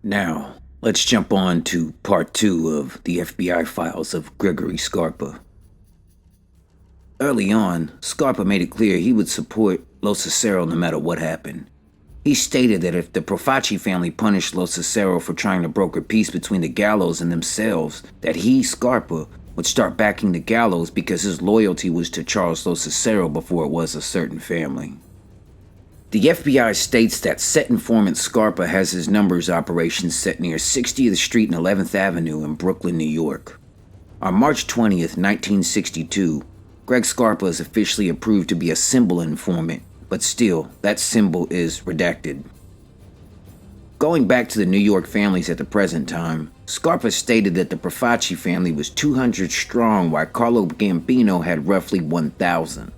Now, let's jump on to part 2 of the FBI files of Gregory Scarpa. Early on, Scarpa made it clear he would support Los Cicero no matter what happened. He stated that if the Profaci family punished Los Cicero for trying to broker peace between the Gallos and themselves, that he, Scarpa, would start backing the Gallos because his loyalty was to Charles Los Cicero before it was a certain family. The FBI states that set informant Scarpa has his numbers operation set near 60th Street and 11th Avenue in Brooklyn, New York. On March 20th, 1962, Greg Scarpa is officially approved to be a symbol informant, but still, that symbol is redacted. Going back to the New York families at the present time, Scarpa stated that the Profaci family was 200 strong while Carlo Gambino had roughly 1,000.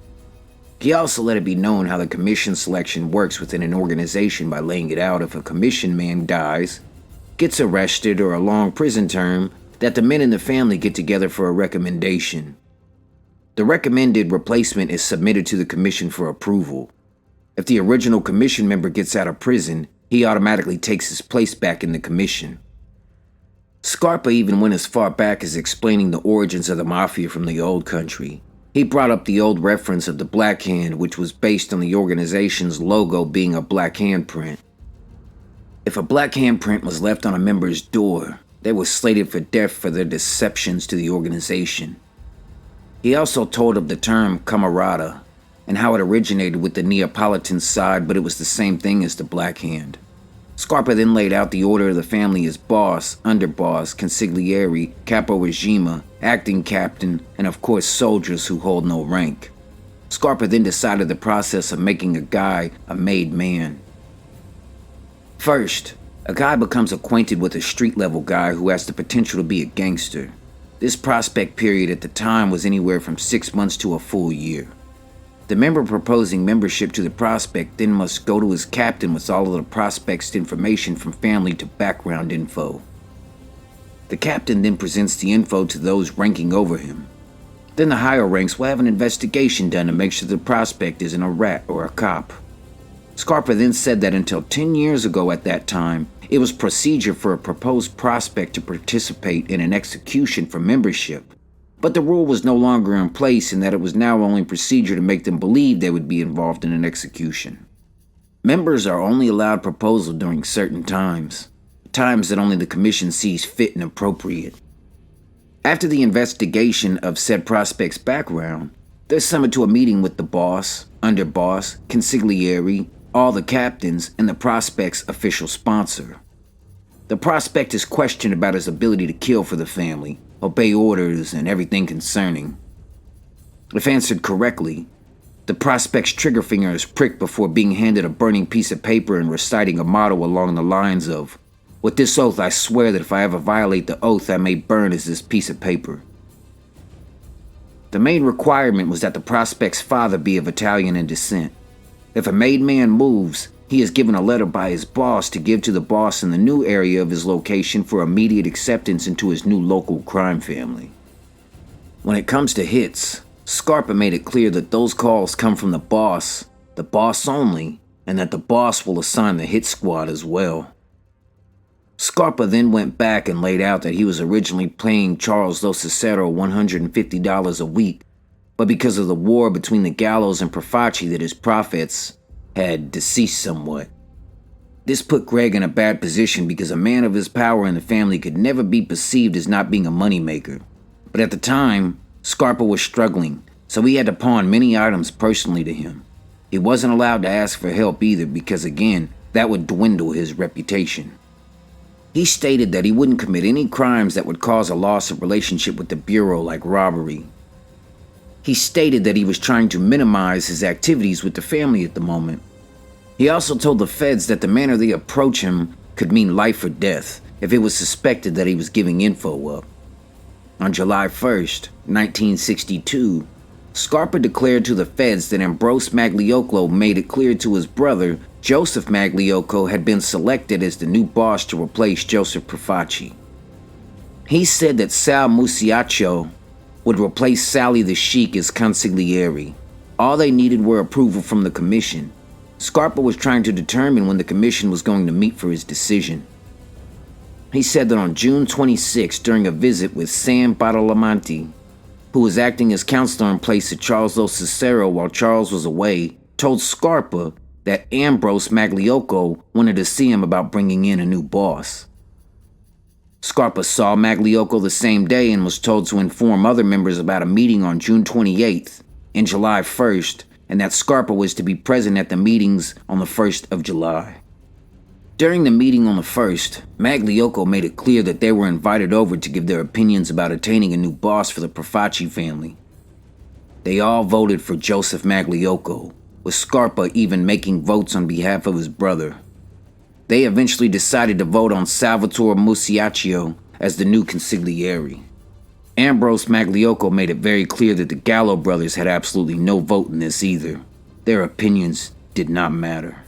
He also let it be known how the commission selection works within an organization by laying it out if a commission man dies, gets arrested, or a long prison term, that the men in the family get together for a recommendation. The recommended replacement is submitted to the commission for approval. If the original commission member gets out of prison, he automatically takes his place back in the commission. Scarpa even went as far back as explaining the origins of the mafia from the old country. He brought up the old reference of the Black Hand, which was based on the organization's logo being a black handprint. If a black handprint was left on a member's door, they were slated for death for their deceptions to the organization. He also told of the term camarada and how it originated with the Neapolitan side, but it was the same thing as the Black Hand. Scarpa then laid out the order of the family as boss, underboss, consigliere, capo regime, acting captain, and of course soldiers who hold no rank. Scarpa then decided the process of making a guy a made man. First, a guy becomes acquainted with a street-level guy who has the potential to be a gangster. This prospect period at the time was anywhere from 6 months to a full year. The member proposing membership to the prospect then must go to his captain with all of the prospect's information from family to background info. The captain then presents the info to those ranking over him. Then the higher ranks will have an investigation done to make sure the prospect isn't a rat or a cop. Scarpa then said that until 10 years ago at that time, it was procedure for a proposed prospect to participate in an execution for membership. But the rule was no longer in place and that it was now only procedure to make them believe they would be involved in an execution. Members are only allowed proposal during certain times that only the commission sees fit and appropriate. After the investigation of said prospect's background, they're summoned to a meeting with the boss, underboss, consigliere, all the captains, and the prospect's official sponsor. The prospect is questioned about his ability to kill for the family, obey orders, and everything concerning. If answered correctly, the prospect's trigger finger is pricked before being handed a burning piece of paper and reciting a motto along the lines of, "With this oath I swear that if I ever violate the oath I may burn as this piece of paper." The main requirement was that the prospect's father be of Italian in descent. If a made man moves, he is given a letter by his boss to give to the boss in the new area of his location for immediate acceptance into his new local crime family. When it comes to hits, Scarpa made it clear that those calls come from the boss only, and that the boss will assign the hit squad as well. Scarpa then went back and laid out that he was originally paying Charles Lo Cicero $150 a week, but because of the war between the Gallos and Profaci that his profits had deceased somewhat. This put Greg in a bad position because a man of his power in the family could never be perceived as not being a moneymaker. But at the time, Scarpa was struggling, so he had to pawn many items personally to him. He wasn't allowed to ask for help either because, again, that would dwindle his reputation. He stated that he wouldn't commit any crimes that would cause a loss of relationship with the Bureau like robbery. He stated that he was trying to minimize his activities with the family at the moment. He also told the feds that the manner they approach him could mean life or death if it was suspected that he was giving info up. On July 1st, 1962, Scarpa declared to the feds that Ambrose Magliocco made it clear to his brother, Joseph Magliocco, had been selected as the new boss to replace Joseph Profaci. He said that Sal Musiaccio would replace Sally the Sheik as consigliere. All they needed were approval from the commission. Scarpa was trying to determine when the commission was going to meet for his decision. He said that on June 26, during a visit with Sam Badalamenti, who was acting as counselor in place of Charles Lo Cicero while Charles was away, told Scarpa that Ambrose Magliocco wanted to see him about bringing in a new boss. Scarpa saw Magliocco the same day and was told to inform other members about a meeting on June 28th and July 1st, and that Scarpa was to be present at the meetings on the 1st of July. During the meeting on the 1st, Magliocco made it clear that they were invited over to give their opinions about attaining a new boss for the Profaci family. They all voted for Joseph Magliocco, with Scarpa even making votes on behalf of his brother. They eventually decided to vote on Salvatore Musiaccio as the new consigliere. Ambrose Magliocco made it very clear that the Gallo brothers had absolutely no vote in this either. Their opinions did not matter.